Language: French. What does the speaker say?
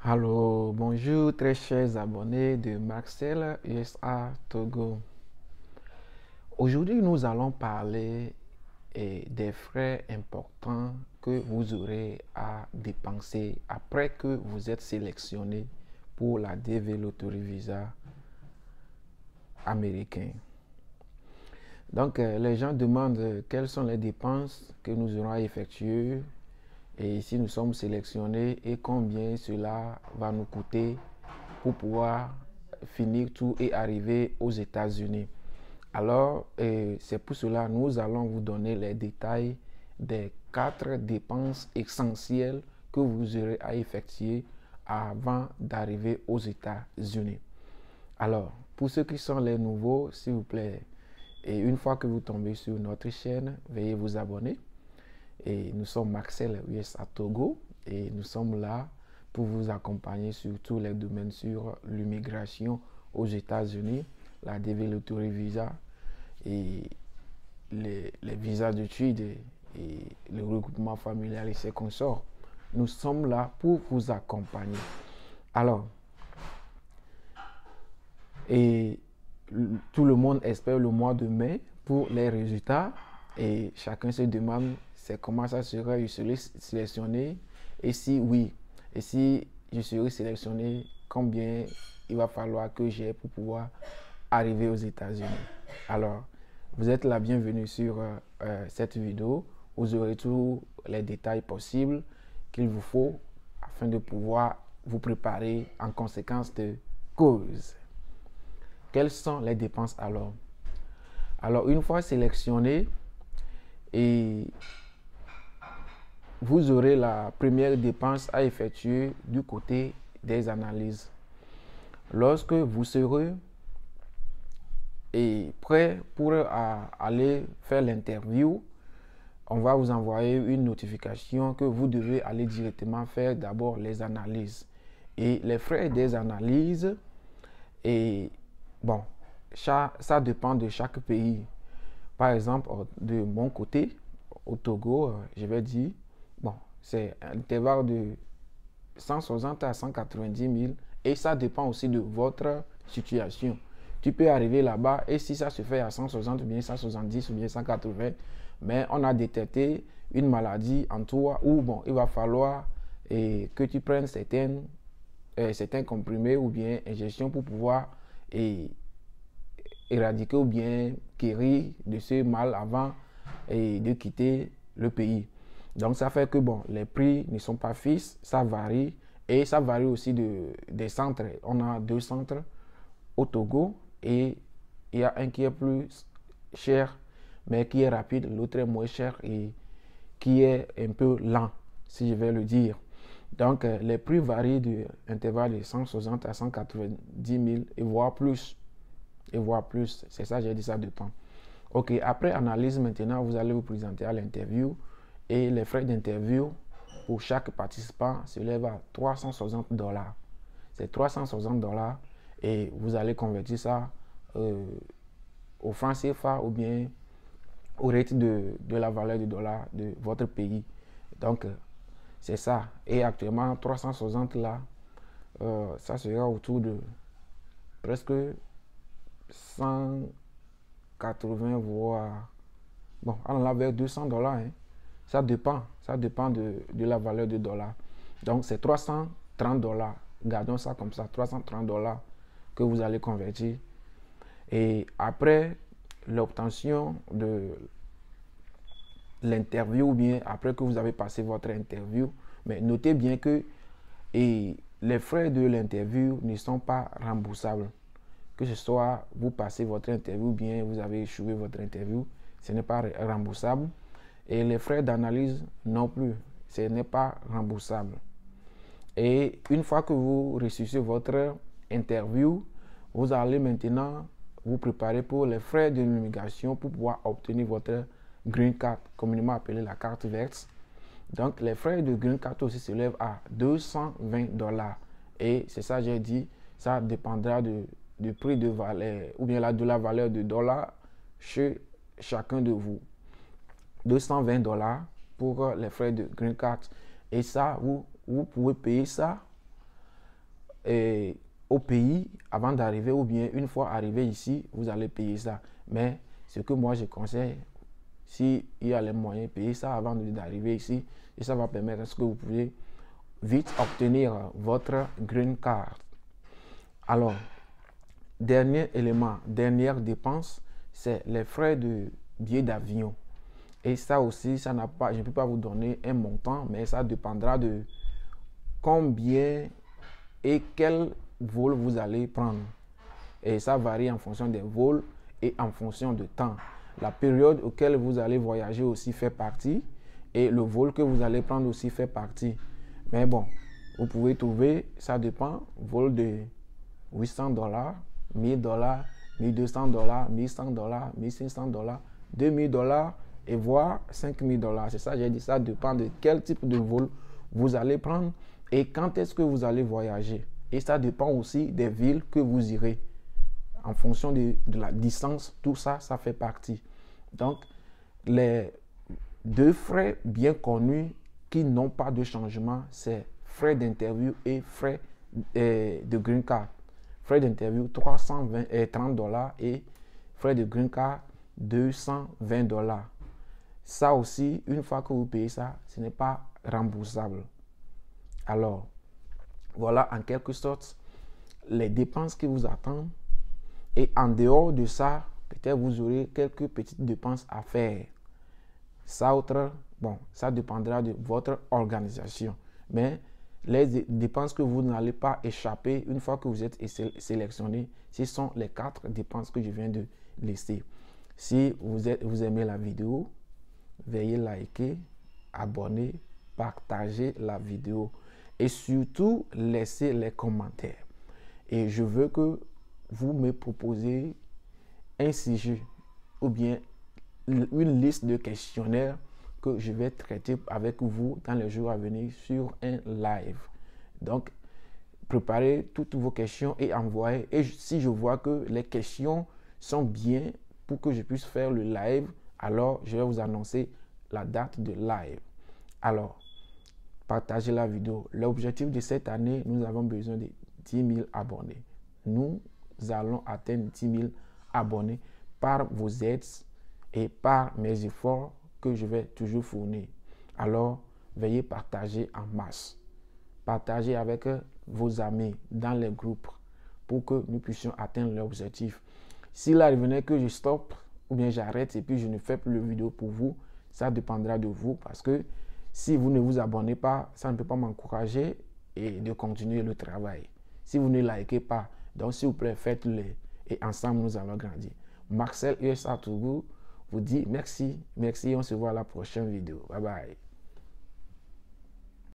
Allô, bonjour très chers abonnés de Marcel USA Togo. Aujourd'hui, nous allons parler des frais importants que vous aurez à dépenser après que vous êtes sélectionné pour la DV Lottery Visa américain. Donc, les gens demandent quelles sont les dépenses que nous aurons à effectuer et si nous sommes sélectionnés et combien cela va nous coûter pour pouvoir finir tout et arriver aux États-Unis. Alors, c'est pour cela que nous allons vous donner les détails des 4 dépenses essentielles que vous aurez à effectuer avant d'arriver aux États-Unis. Alors, pour ceux qui sont les nouveaux, s'il vous plaît, et une fois que vous tombez sur notre chaîne, veuillez vous abonner. Et nous sommes Marcel USA Togo et nous sommes là pour vous accompagner sur tous les domaines sur l'immigration aux États-Unis, la DV Lottery Visa et les visas d'études et le regroupement familial et ses consorts. Nous sommes là pour vous accompagner. Alors, et tout le monde espère le mois de mai pour les résultats et chacun se demande c'est comment ça sera, je serai sélectionné et si oui, et si je serai sélectionné, combien il va falloir que j'ai pour pouvoir arriver aux États-Unis. Alors, vous êtes la bienvenue sur cette vidéo. Vous aurez tous les détails possibles qu'il vous faut afin de pouvoir vous préparer en conséquence de cause. Quelles sont les dépenses alors? Alors, une fois sélectionné, et vous aurez la première dépense à effectuer du côté des analyses. Lorsque vous serez prêt pour aller faire l'interview, on va vous envoyer une notification que vous devez aller directement faire d'abord les analyses. Et les frais des analyses, et bon, ça dépend de chaque pays. Par exemple, de mon côté, au Togo, je vais dire, bon, c'est un intervalle de 160 à 190 000 et ça dépend aussi de votre situation. Tu peux arriver là-bas et si ça se fait à 160 ou bien 170 ou bien 180, mais on a détecté une maladie en toi où bon, il va falloir que tu prennes certains comprimés ou bien injections pour pouvoir éradiquer ou bien guérir de ce mal avant de quitter le pays. Donc ça fait que bon, les prix ne sont pas fixes, ça varie et ça varie aussi des centres. On a 2 centres au Togo et il y a un qui est plus cher mais qui est rapide, l'autre est moins cher et qui est un peu lent, si je vais le dire. Donc les prix varient de intervalle de 160 à 190 000 et voire plus. Et voire plus, c'est ça, j'ai dit, ça dépend. Ok, après analyse, maintenant, vous allez vous présenter à l'interview et les frais d'interview pour chaque participant s'élèvent à 360 $. C'est 360 $ et vous allez convertir ça au franc CFA ou bien au rate de la valeur du dollar de votre pays. Donc, c'est ça. Et actuellement, 360 là, ça sera autour de presque 180 voire bon, on a vers 200 $. Hein. Ça dépend de la valeur du dollar. Donc c'est 330 $. Gardons ça comme ça, 330 $ que vous allez convertir. Et après l'obtention de l'interview ou bien après que vous avez passé votre interview, mais notez bien que les frais de l'interview ne sont pas remboursables. Que ce soit vous passez votre interview ou bien vous avez échoué votre interview, ce n'est pas remboursable. Et les frais d'analyse non plus, ce n'est pas remboursable. Et une fois que vous réussissez votre interview, vous allez maintenant vous préparer pour les frais de l'immigration pour pouvoir obtenir votre Green Card, communément appelée la carte verte. Donc les frais de Green Card aussi s'élèvent à 220 $. Et c'est ça, j'ai dit, ça dépendra du prix de valeur ou bien de la valeur de dollar chez chacun de vous. 220 $ pour les frais de Green Card. Et ça, vous pouvez payer ça au pays avant d'arriver, ou bien une fois arrivé ici, vous allez payer ça. Mais ce que moi je conseille, s'il y a les moyens, payer ça avant d'arriver ici, et ça va permettre à ce que vous pouvez vite obtenir votre green card. Alors, dernier élément, dernière dépense, c'est les frais de billet d'avion. Et ça aussi, ça n'a pas, je ne peux pas vous donner un montant, mais ça dépendra de combien et quel vol vous allez prendre. Et ça varie en fonction des vols et en fonction du temps. La période auquel vous allez voyager aussi fait partie, et le vol que vous allez prendre aussi fait partie. Mais bon, vous pouvez trouver, ça dépend, vol de $800, $1000, $1200, $1100, $1500, $2000 et voire $5000. C'est ça, j'ai dit, ça dépend de quel type de vol vous allez prendre et quand est-ce que vous allez voyager. Et ça dépend aussi des villes que vous irez. En fonction de la distance, tout ça, ça fait partie. Donc, les deux frais bien connus qui n'ont pas de changement, c'est frais d'interview et frais de green card. Frais d'interview, $330 et frais de green card, $220. Ça aussi, une fois que vous payez ça, ce n'est pas remboursable. Alors, voilà en quelque sorte les dépenses qui vous attendent. Et en dehors de ça, peut-être vous aurez quelques petites dépenses à faire. Ça, bon, ça dépendra de votre organisation. Mais les dépenses que vous n'allez pas échapper une fois que vous êtes sélectionné, ce sont les 4 dépenses que je viens de lister. Si vous aimez la vidéo, veuillez liker, abonner, partager la vidéo et surtout laisser les commentaires. Et je veux que vous me proposez un sujet ou bien une liste de questionnaires que je vais traiter avec vous dans les jours à venir sur un live. Donc, préparez toutes vos questions et envoyez. Et si je vois que les questions sont bien pour que je puisse faire le live, alors je vais vous annoncer la date de live. Alors, partagez la vidéo. L'objectif de cette année, nous avons besoin de 10 000 abonnés. Nous allons atteindre 10 000 abonnés par vos aides et par mes efforts que je vais toujours fournir. Alors, veuillez partager en masse. Partagez avec vos amis dans les groupes pour que nous puissions atteindre l'objectif. S'il arrive que je stoppe ou bien j'arrête et puis je ne fais plus de vidéo pour vous, ça dépendra de vous parce que si vous ne vous abonnez pas, ça ne peut pas m'encourager et de continuer le travail. Si vous ne likez pas, donc s'il vous plaît, faites-le et ensemble nous allons grandir. Marcel USA Togo vous dit merci, merci, on se voit à la prochaine vidéo. Bye bye.